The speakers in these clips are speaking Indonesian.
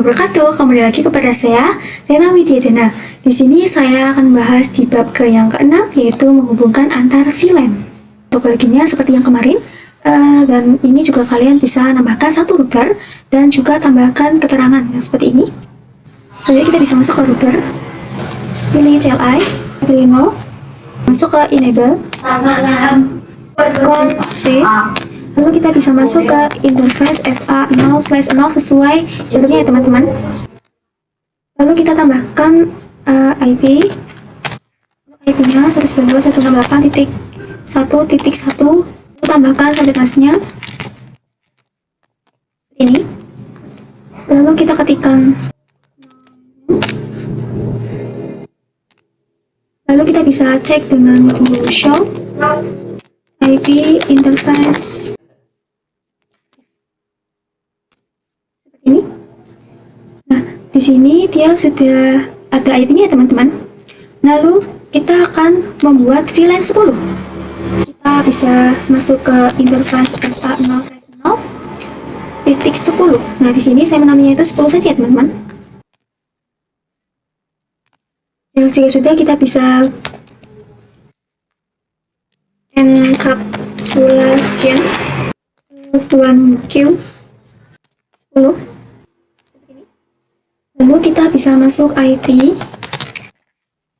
wabarakatuh. Kembali lagi kepada saya, Rena Widyadana. Di sini saya akan bahas di bab yang ke-6, yaitu menghubungkan antar VLAN. Topologinya seperti yang kemarin, dan ini juga kalian bisa nambahkan satu router dan juga tambahkan keterangan yang seperti ini. Jadi kita bisa masuk ke router, pilih CLI, pilih no, masuk ke enable, Ctrl C. Lalu kita bisa masuk ke interface FA0/0 sesuai contohnya ya teman-teman. Lalu kita tambahkan IP. IP-nya 192.168.1.1. Tambahkan koordinatnya ini. Lalu kita ketikkan. Lalu kita bisa cek dengan Google Show IP interface ini. Nah, di sini dia sudah ada IP-nya ya teman-teman. Lalu kita akan membuat VLAN 10. Kita bisa masuk ke interface FA0/0.10. Nah, di sini saya menamainya itu 10 saja ya teman-teman. Jika sudah, kita bisa encapsulation 1Q 10. Lalu kita bisa masuk IP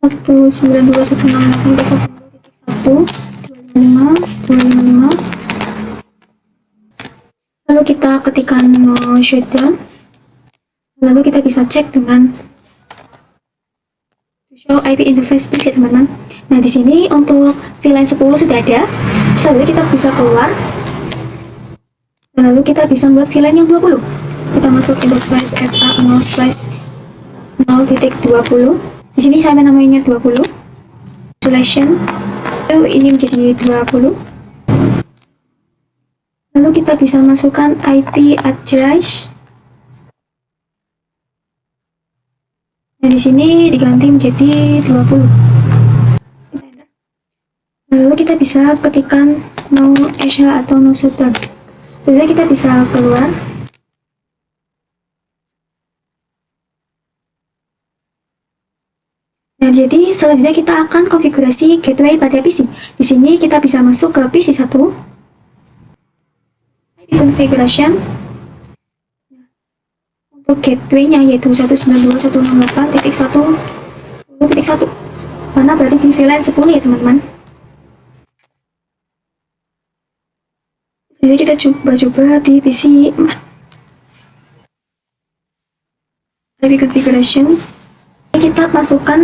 192.168.1.1.25. Lalu kita ketikkan shutdown. Lalu kita bisa cek dengan show IP interface ya teman-teman. Nah, di sini untuk VLAN 10 sudah ada. Lalu kita bisa keluar. Lalu kita bisa membuat VLAN yang 20. Kita masuk interface FA0/0.20. Di sini saya namanya 20. Isolation. Ini menjadi 20. Lalu kita bisa masukkan IP address. Nah, di sini diganti menjadi 20. Lalu kita bisa ketikkan no Asia atau no shutdown. Setelah kita bisa keluar. Nah, jadi selanjutnya kita akan konfigurasi gateway pada PC. Di sini kita bisa masuk ke PC 1. Configuration. Untuk gateway-nya yaitu 192.168.1.1. Karena berarti di VLAN 10 ya teman-teman. Jadi kita coba di PC 4. IP configuration. Kita masukkan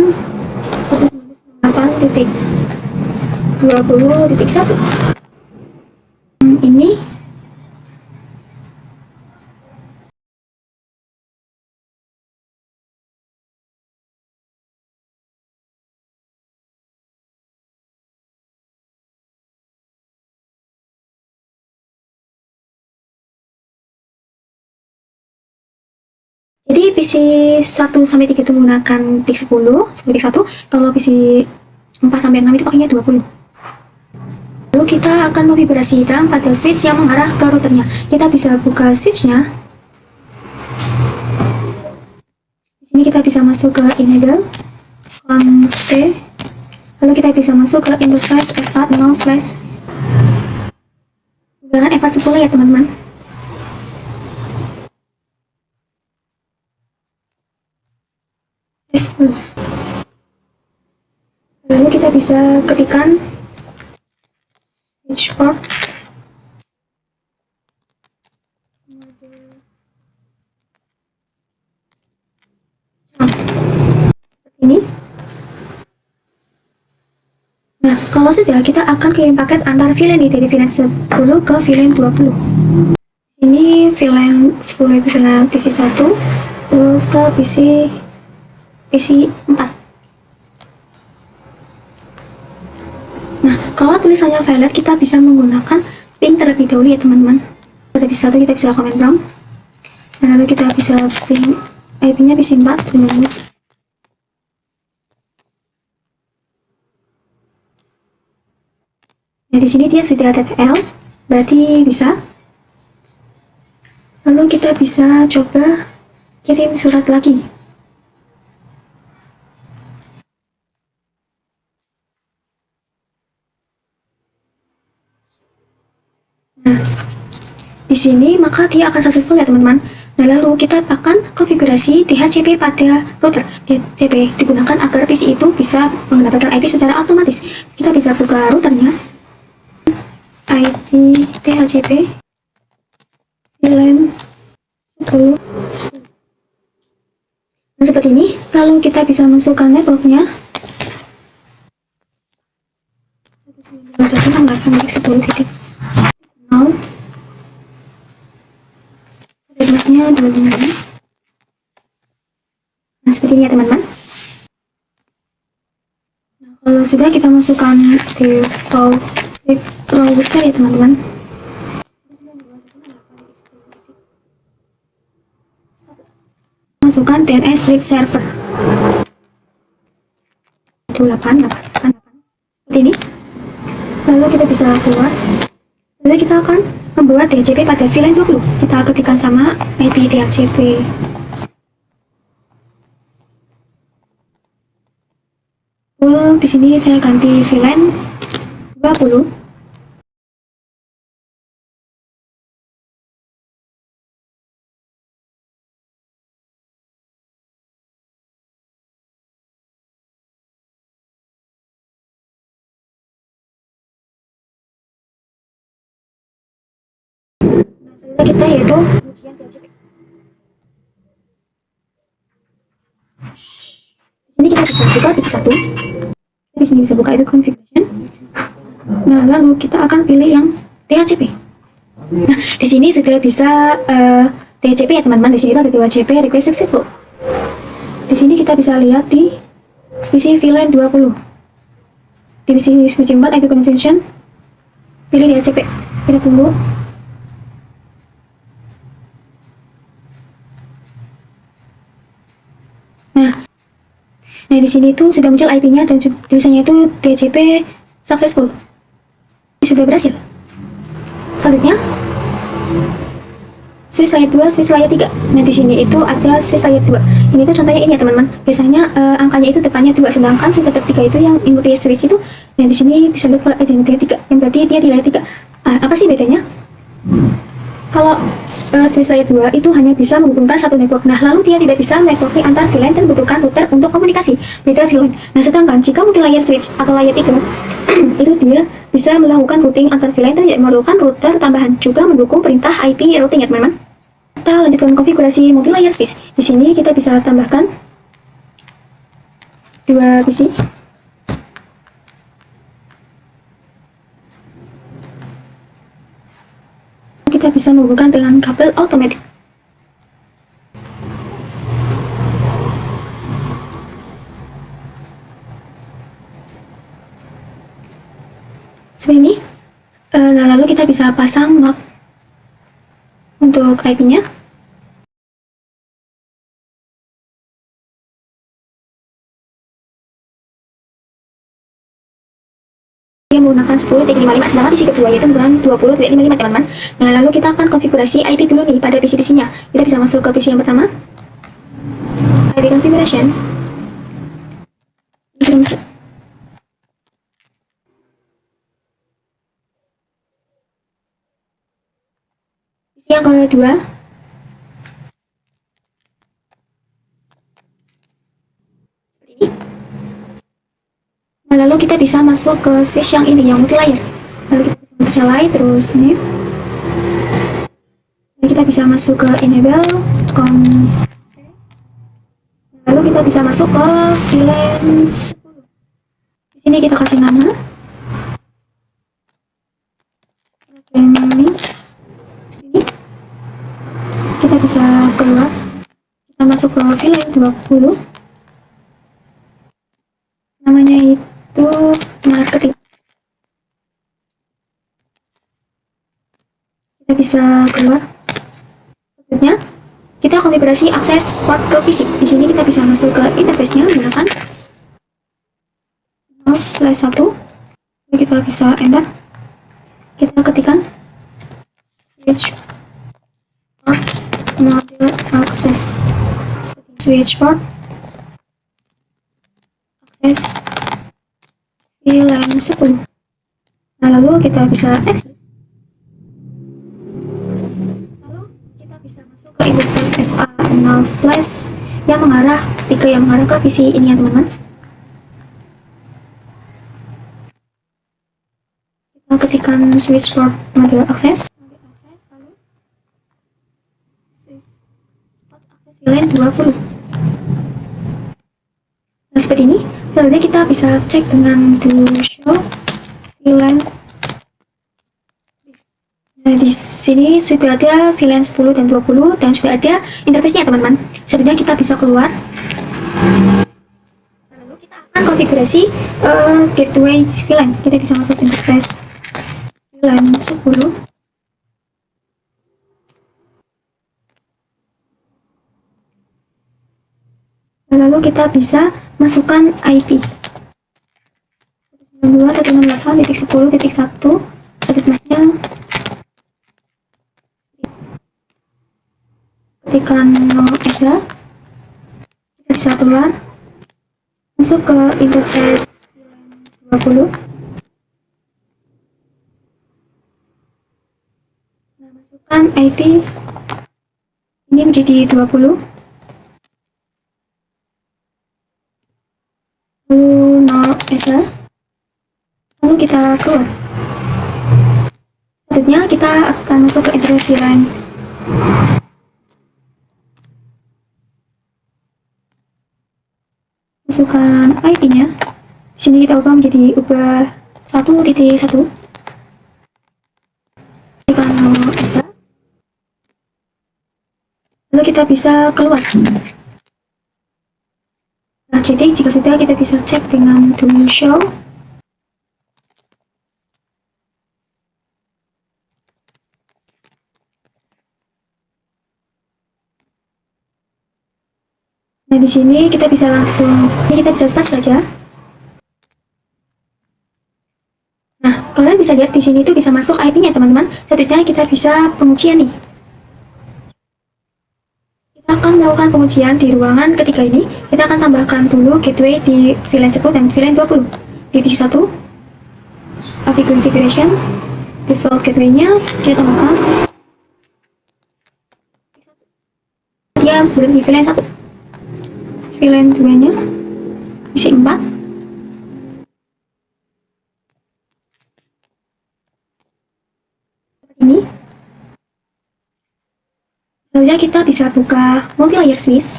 198.20.1. Ini jadi PC 1-3 itu menggunakan PIC 10 seperti 1. Kalau PC 4-6 itu pakainya 20. Lalu kita akan konfigurasikan pada switch yang mengarah ke routernya. Kita bisa buka switchnya. Di sini kita bisa masuk ke enable, conf T. Lalu kita bisa masuk ke interface FA0/ menggunakan FA10 ya teman-teman. Lalu kita bisa ketikkan switch port. Seperti ini. Nah, kalau sudah, kita akan kirim paket antar VLAN dari VLAN 10 ke VLAN 20. Ini VLAN 10 itu VLAN PC 1, terus ke PC 4. Nah, kalau tulisannya valid, kita bisa menggunakan ping terlebih dahulu ya teman-teman. Pada PC 1 kita bisa command prompt. Dan lalu kita bisa ping IP-nya PC 4 teman-teman. Nah, di sini dia sudah TTL, berarti bisa. Lalu kita bisa coba kirim surat lagi. Nah, di sini maka dia akan successful ya teman-teman. Nah, lalu kita akan konfigurasi DHCP pada router. DHCP digunakan agar PC itu bisa mendapatkan IP secara otomatis. Kita bisa buka routernya. IP DHCP VLAN 10. Nah, seperti ini. Lalu kita bisa masukkan networknya. 192.168.10.0. Address-nya 25. Nah, seperti ini ya teman-teman. Nah, kalau sudah kita masukkan default router ya teman-teman. Masukkan DNS strip server 2888 seperti ini. Lalu kita bisa keluar. Lalu kita akan membuat DHCP pada VLAN 20. Kita ketikkan sama IP DHCP. Di sini saya ganti VLAN 20. Kita yaitu ujian DHCP. Di sini kita bisa buka PC1. Di sini bisa buka IP configuration. Nah, lalu kita akan pilih yang DHCP. Nah, di sini sudah bisa DHCP ya teman-teman. Di sini itu ada DHCP request successful. Di sini kita bisa lihat di PC VLAN 20. Di PC 4 IP configuration pilih DHCP. Kita tunggu. Nah, di sini itu sudah muncul IP-nya dan tulisannya itu DHCP successful. Sudah berhasil. Selanjutnya, switch layer 2, switch layer 3. Nah, di sini itu ada switch layer 2. Ini tuh contohnya ini ya teman-teman. Biasanya angkanya itu depannya 2, sedangkan switch layer 3 itu yang input switch itu. Nah, di sini bisa lihat kalau ada yang layer 3, yang berarti dia di layer 3. Apa sih bedanya? Kalau switch layer 2 itu hanya bisa menghubungkan satu network. Nah, lalu dia tidak bisa networking antar VLAN dan membutuhkan router untuk komunikasi. Beda VLAN. Nah, sedangkan jika multi layer switch atau layer 3 itu dia bisa melakukan routing antar VLAN dan tidak memerlukan router tambahan. Juga mendukung perintah IP routing ya teman-teman. Kita lanjutkan konfigurasi multi layer switch. Di sini kita bisa tambahkan 2 PC. Kita bisa menghubungkan dengan kabel otomatis. Seperti ini. Lalu kita bisa pasang not untuk IP-nya. Dia menggunakan 10.55, sedangkan PC kedua yaitu menggunakan 20.55 teman-teman. Nah, lalu kita akan konfigurasi IP dulu nih pada PC-PC-nya. Kita bisa masuk ke PC yang pertama. IP configuration. PC yang kedua. Nah, lalu kita bisa masuk ke switch yang ini, yang multi layer. Lalu kita bisa mencalai terus ini. Lalu kita bisa masuk ke enable lalu kita bisa masuk ke VLAN 10. Di sini kita kasih nama. Ini. Kita bisa keluar. Kita masuk ke VLAN 20. Namanya itu marketing. Kita bisa keluar. Selanjutnya, kita konfigurasi akses port ke PC. Di sini kita bisa masuk ke interface-nya menggunakan mouse/1. Kita bisa enter. Kita ketikkan switch port model access. switch port akses VLAN 10. Nah, lalu kita bisa exit. Lalu kita bisa masuk ke interface FA0/ yang mengarah ke PC ini ya teman-teman. Kita ketikkan switch port mode akses, lalu switch port akses VLAN 20. Nah, seperti ini. Selanjutnya kita bisa cek dengan show VLAN. Nah, di sini sudah ada VLAN 10 dan 20 dan sudah ada interface-nya teman-teman. Selanjutnya kita bisa keluar. Lalu kita akan konfigurasi gateway VLAN. Kita bisa masuk interface VLAN 10. Lalu kita bisa masukkan IP 192.168.10.1 adresnya, ketikkan ESA, kita bisa keluar, masuk ke interface 20. Nah, masukkan IP ini menjadi 20, lalu ESA, lalu kita keluar. Selanjutnya kita akan masuk ke interface VLAN. Masukkan IP-nya. Di sini kita ubah 1.1. Tekan ESA. Lalu kita bisa keluar. Nah, jadi jika sudah, kita bisa cek dengan show. Nah, di sini kita bisa start saja. Nah, kalian bisa lihat di sini itu bisa masuk IP-nya teman-teman. Selanjutnya kita bisa penguncian nih. Kita akan melakukan penguncian di ruangan ketiga ini. Kita akan tambahkan dulu gateway di VLAN 10 dan VLAN 20. Di PC 1, API configuration, default gateway-nya kita tambahkan. Dia berada di VLAN 1. VLAN 2-nya isi 4. Seperti ini. Selanjutnya kita bisa buka multi-layer switch.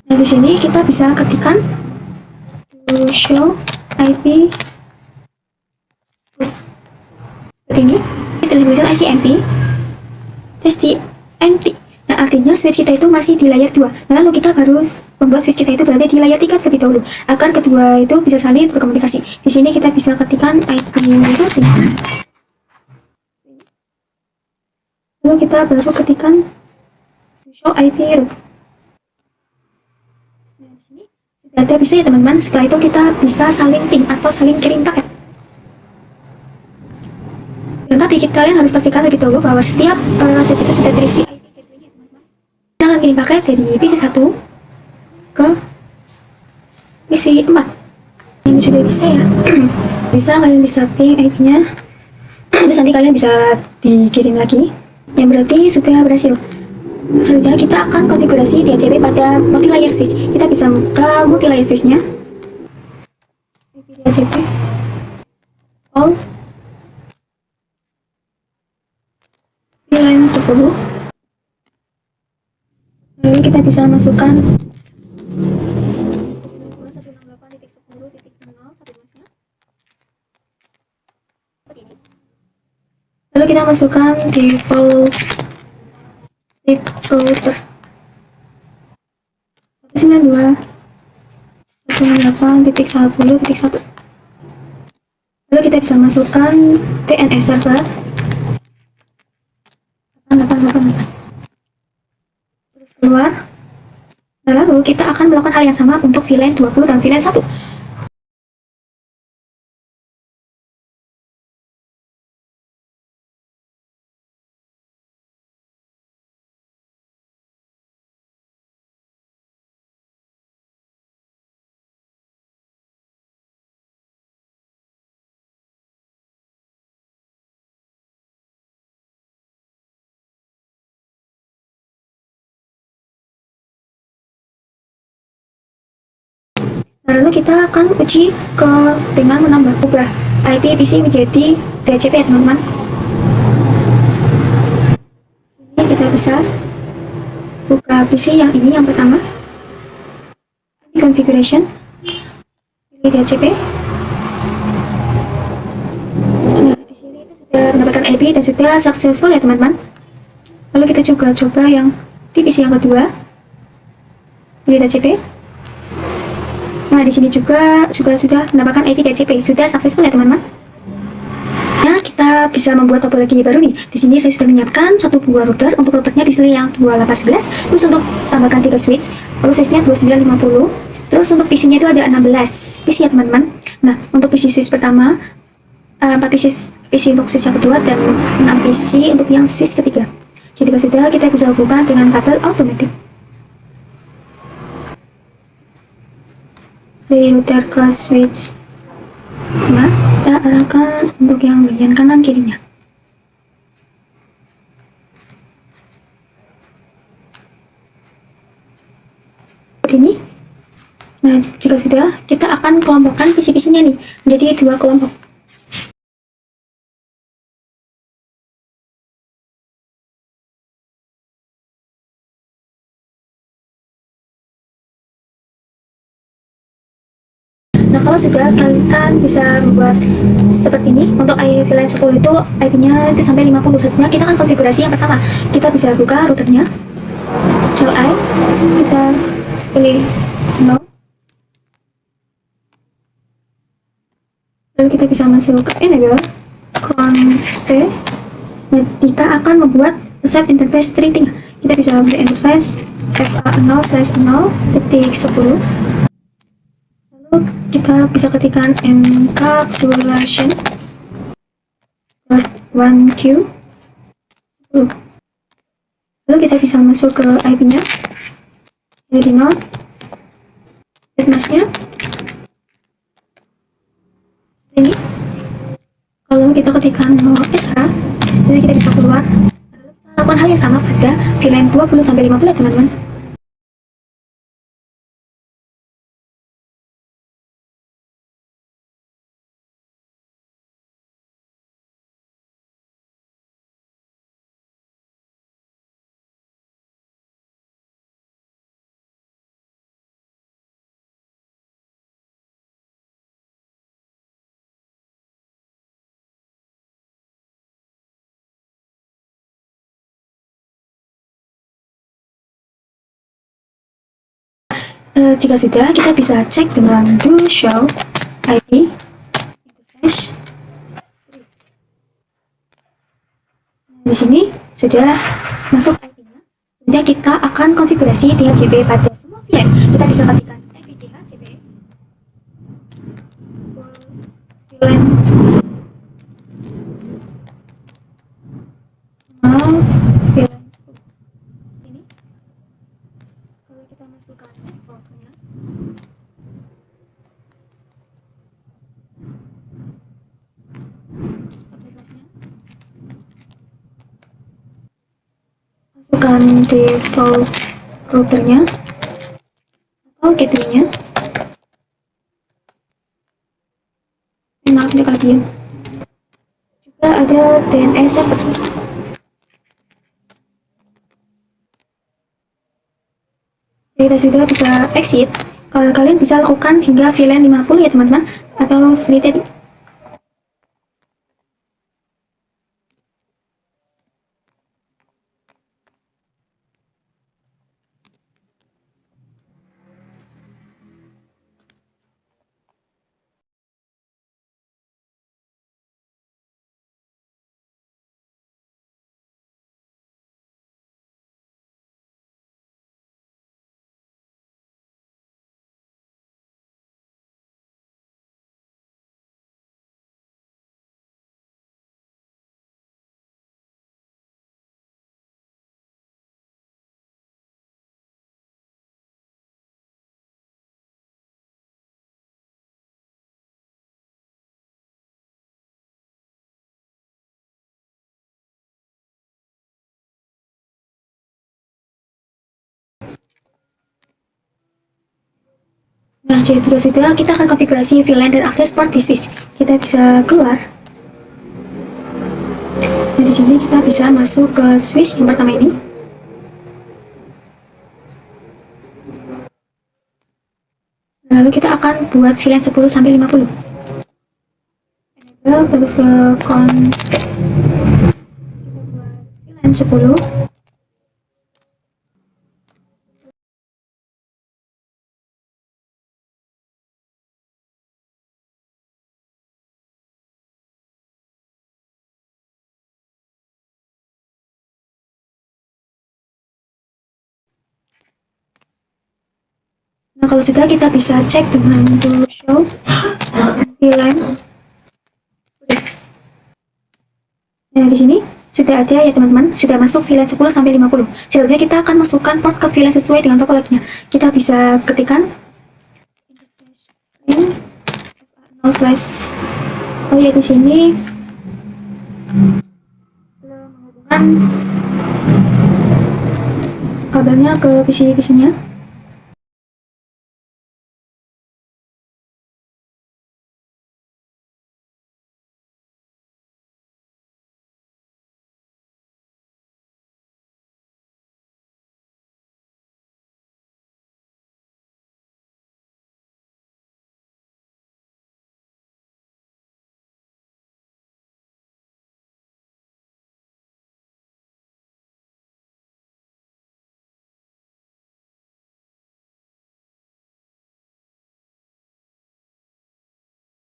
Nah, di sini kita bisa ketikkan show IP seperti ini. Kita tulisan ICMP terus di empty. Nah, artinya switch kita itu masih di layer 2. Nah, lalu kita harus membuat switch kita itu berada di layer 3 terlebih dahulu agar kedua itu bisa saling berkomunikasi. Di sini kita bisa ketikkan IP routing. Lalu kita baru ketikkan show IP route. Nah, di sini sudah ada bisa ya teman-teman. Setelah itu kita bisa saling ping atau saling kirim paket. Dan tapi kalian harus pastikan lebih dahulu bahwa setiap set itu sudah terisi IP gateway-nya teman-teman. Jangan kirim paket dari PC 1 ke PC 4. Ini sudah bisa ya. Kalian bisa ping IP-nya. Terus nanti kalian bisa dikirim lagi. Yang berarti sudah berhasil. Selanjutnya kita akan konfigurasi DHCP pada multi-layer switch. Kita bisa buka multi-layer switch-nya. DHCP all VLAN 10. Lalu kita bisa masukkan 92.168.10.0 lalu kita masukkan default sleep router 192.168.10.1. lalu kita bisa masukkan DNS server 888. Terus keluar. Nah, lalu kita akan melakukan hal yang sama untuk VLAN 20 dan VLAN 1. Nah, lalu kita akan uji dengan menambah ubah IP PC menjadi DHCP ya teman-teman. Ini kita bisa buka PC yang ini yang pertama, configuration, pilih DHCP. Nah, di sini itu sudah mendapatkan IP dan sudah successful ya teman-teman. Lalu kita juga coba yang di PC yang kedua, pilih DHCP. Nah, di sini juga sudah mendapatkan IP DHCP, sudah successful ya teman-teman. Nah, kita bisa membuat topologi baru nih. Di sini saya sudah menyiapkan satu buah router. Untuk routernya di sini yang 2811. Terus untuk tambahkan 3 switch, lalu size-nya 2950. Terus untuk PC-nya itu ada 16 PC ya teman-teman. Nah, untuk PC switch pertama, 4 PC untuk switch yang kedua, dan 6 PC untuk yang switch ketiga. Jika sudah, kita bisa hubungkan dengan kabel otomatis. Dari router ke switch, nah, kita arahkan untuk yang bagian kanan kirinya. Seperti ini. Nah, jika sudah, kita akan kelompokkan PC-PC-nya nih menjadi 2 kelompok. Nah, kalau sudah, kalian bisa membuat seperti ini. Untuk VLAN 10 itu IP-nya itu sampai 50. Selanjutnya kita akan konfigurasi yang pertama. Kita bisa buka routernya, CLI, kita pilih 0. Lalu kita bisa masuk ke enable, conf. Nah, kita akan membuat set interface treating. Kita bisa membuat interface fa0/0.10. Lalu kita bisa ketikkan encapsulation 1q 10. Lalu kita bisa masuk ke IP-nya, jadi 0, masknya ini. Kalau kita ketikkan 0sh, jadi kita bisa keluar. Lalu kita lakukan hal yang sama pada VLAN 20-50 ya teman-teman. Jika sudah, kita bisa cek dengan do show IP interface. Di sini sudah masuk IP-nya. Kemudian kita akan konfigurasi DHCP pada semua VLAN. Kita bisa ketikkan IP DHCP VLAN VLAN 10. Ini kalau kita masukkan networknya, masukkan default routernya atau gateway-nya. Maaf ini kelebihan. Juga ada DNS server. Kita sudah bisa exit. Kalau kalian bisa lakukan hingga VLAN 50 ya teman-teman, atau seperti tadi. Nah, jika sudah, kita akan konfigurasi VLAN dan akses port di switch. Kita bisa keluar. Nah, di sini kita bisa masuk ke switch yang pertama ini. Lalu kita akan buat VLAN 10 sampai 50. Terus ke config. Kita buat VLAN 10. Nah, kalau sudah, kita bisa cek dengan tool show VLAN. Nah, di sini sudah ada ya teman-teman, sudah masuk VLAN 10 sampai 50. Selanjutnya kita akan masukkan port ke VLAN sesuai dengan topologinya. Kita bisa ketikkan 0/, oh ya, di sini menghubungkan kabelnya ke PC-nya.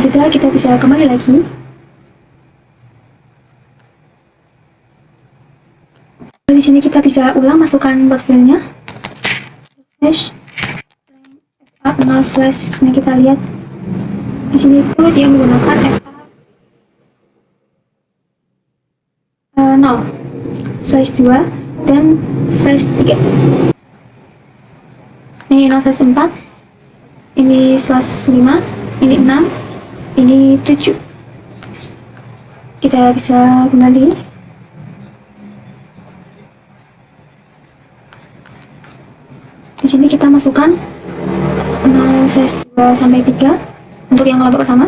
Sudah, kita bisa kembali lagi. Di sini kita bisa ulang masukkan port filenya. Slash FA 0/. Nah, kita lihat di sini itu dia menggunakan FA 0/2 dan /3. Ini 0/4, ini /5, ini 6, ini 7. Kita bisa kembali. Di sini kita masukkan 0/2 sampai 3 untuk yang kelompok pertama.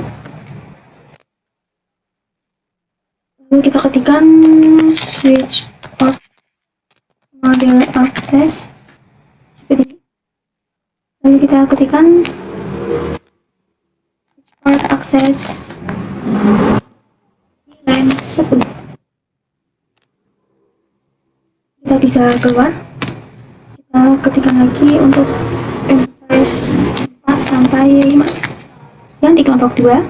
Lalu kita ketikkan switch port model access seperti ini. Lalu kita ketikkan switch port access VLAN 10. Kita bisa keluar. Kita ketikkan lagi untuk interface 4 sampai 5. Yang di kelompok 2,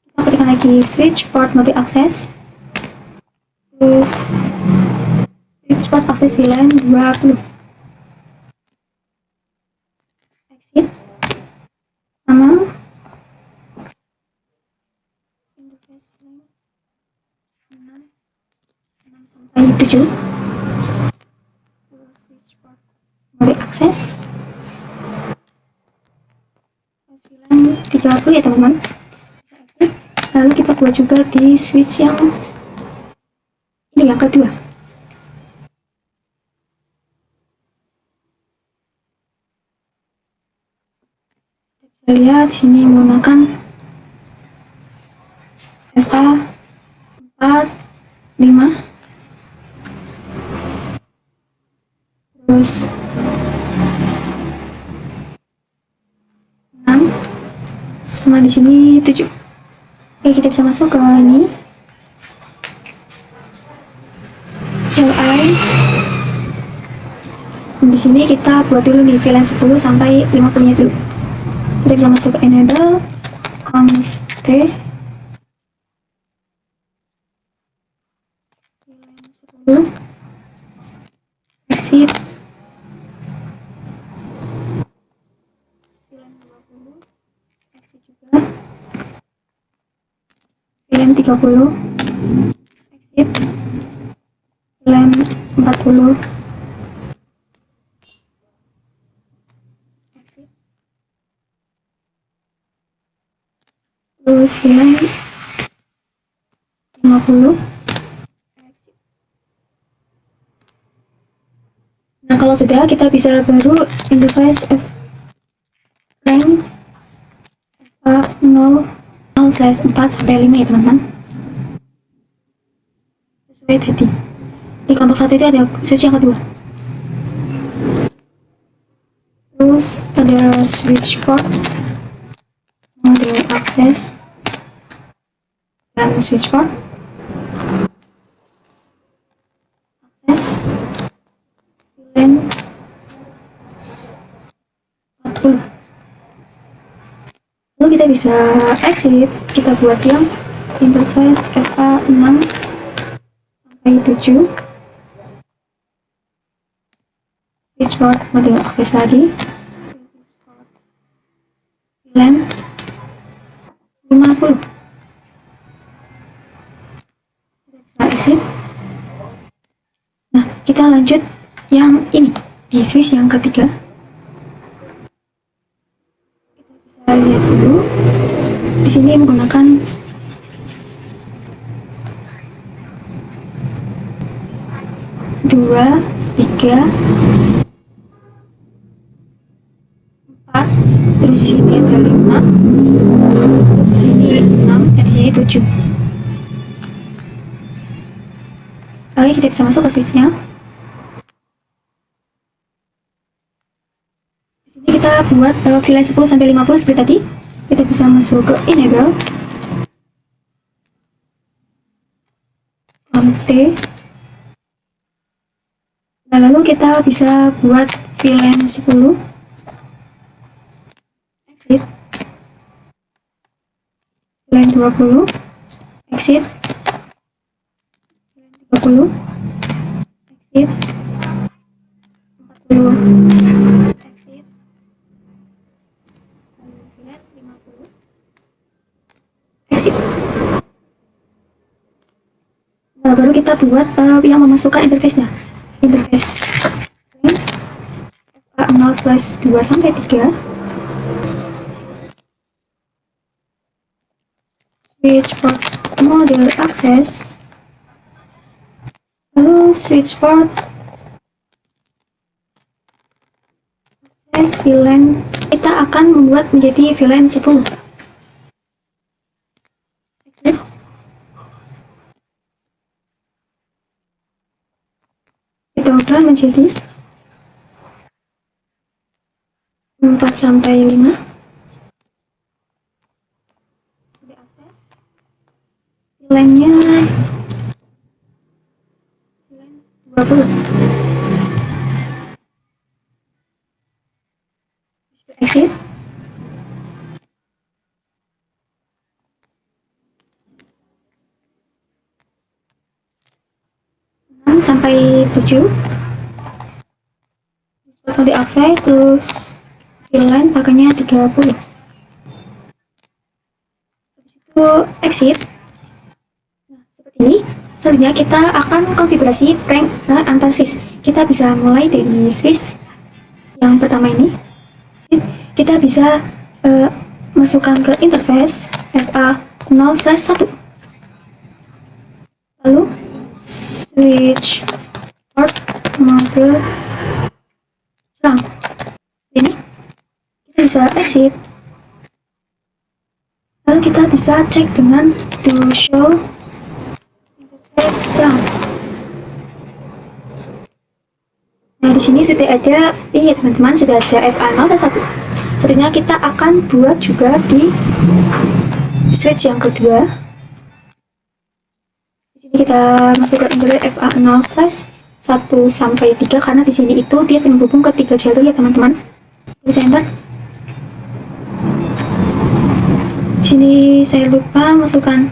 kita ketikkan lagi switch port multi access, terus switch port access VLAN 20. Exit sama interface 6 sampai 7. Switch port multi access VLAN 30 ya teman-teman. Lalu kita buat juga di switch yang ini, yang kedua. Kita lihat di sini menggunakan FA 4, 5, terus 6, sama di sini 7. Oke, kita bisa masuk ke ini CLI. Di sini kita buat dulu nih VLAN 10 sampai 50 nya dulu. Kita bisa masuk ke enable config VLAN 10, exit VLAN 20, exit juga VLAN 30, exit VLAN 40, exit, terus VLAN 50, exit. Nah, kalau sudah, kita bisa baru interface rank 0/4 sampai 5 ya teman-teman, sesuai tadi. Di kelompok 1 itu ada switch yang kedua. Terus ada switch port, model access, dan switch port, access, VLAN 40. Lalu kita bisa exit, kita buat yang interface FA 6 sampai 7. Switch port model access lagi, VLAN 50. Kita bisa exit. Nah, kita lanjut yang ini di switch yang ketiga. Kita bisa lihat dulu. Di sini menggunakan dua, tiga, empat, terus di sini ada 5, terus di sini 6, dan di sini 7. Oke, kita bisa masuk ke switch-nya. Di sini kita buat VLAN 10 sampai 50 seperti tadi. Kita bisa masuk ke enable, T. Nah, lalu kita bisa buat VLAN 10, exit, VLAN 20, exit, VLAN 30, exit, 40, exit, lalu VLAN 50, exit. Nah, baru kita buat yang memasukkan interface-nya. Interface FA0/2 sampai 3, switch port model access, lalu switch port access VLAN. Kita akan membuat menjadi VLAN 10. Kita ubah menjadi 4 sampai 5. Di akses VLAN-nya VLAN 20. Exit. Sampai 7 langsung diakses, terus VLAN pakainya 30. Habis itu exit. Nah, seperti ini. Selanjutnya kita akan konfigurasi rank antar switch. Kita bisa mulai dari switch yang pertama ini. Kita bisa masukkan ke interface FA0/1, lalu switch port mode serang. Ini kita bisa exit, lalu kita bisa cek dengan to show interface serang. Nah, di sini sudah ada ini ya teman-teman, sudah ada FA0/1. Selanjutnya kita akan buat juga di switch yang kedua. Kita masuk ke interface FA0/1 sampai 3 karena di sini itu dia terhubung ke 3 jalur ya teman-teman. Bisa enter. Di sini saya lupa masukkan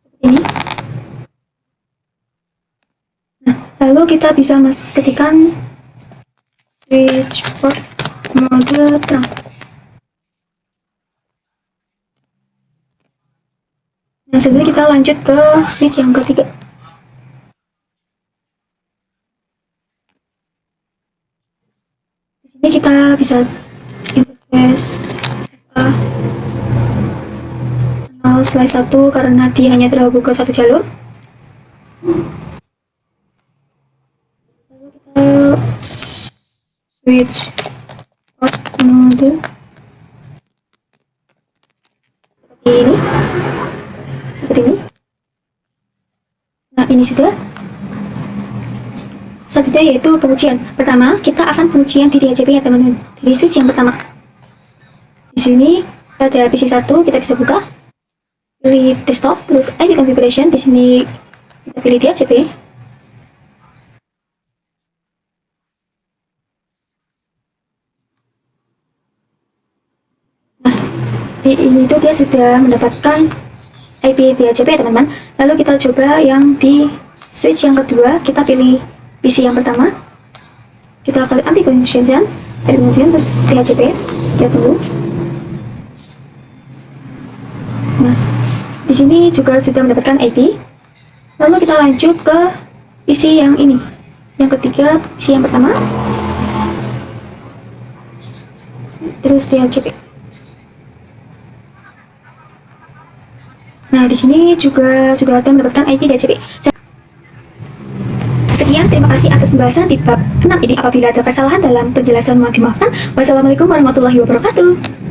seperti ini. Nah, lalu kita bisa ketikkan switch port mode terang. Nah, selanjutnya kita lanjut ke switch yang ketiga. Di sini kita bisa interface FA0/1 karena dia hanya terhubung ke satu jalur. Lalu kita switch out mode seperti ini. Nah, ini sudah. Selanjutnya yaitu pengujian. Pertama, kita akan pengujian di DHCP ya teman-teman. Di switch yang pertama. Di sini pada PC 1 kita bisa buka, pilih desktop, terus IP configuration. Di sini kita pilih DHCP. Nah, di ini itu dia sudah mendapatkan IP DHCP ya teman-teman. Lalu kita coba yang di switch yang kedua, kita pilih PC yang pertama, kita klik ambil configuration, kemudian terus DHCP, kita tunggu. Nah, di sini juga sudah mendapatkan IP. Lalu kita lanjut ke PC yang ini, yang ketiga, PC yang pertama, terus DHCP. Nah, di sini juga sudah ada mendapatkan IP DHCP. Sekian, terima kasih atas pembahasan di bab 6 ini. Apabila ada kesalahan dalam penjelasan mohon dimaafkan. Wassalamualaikum warahmatullahi wabarakatuh.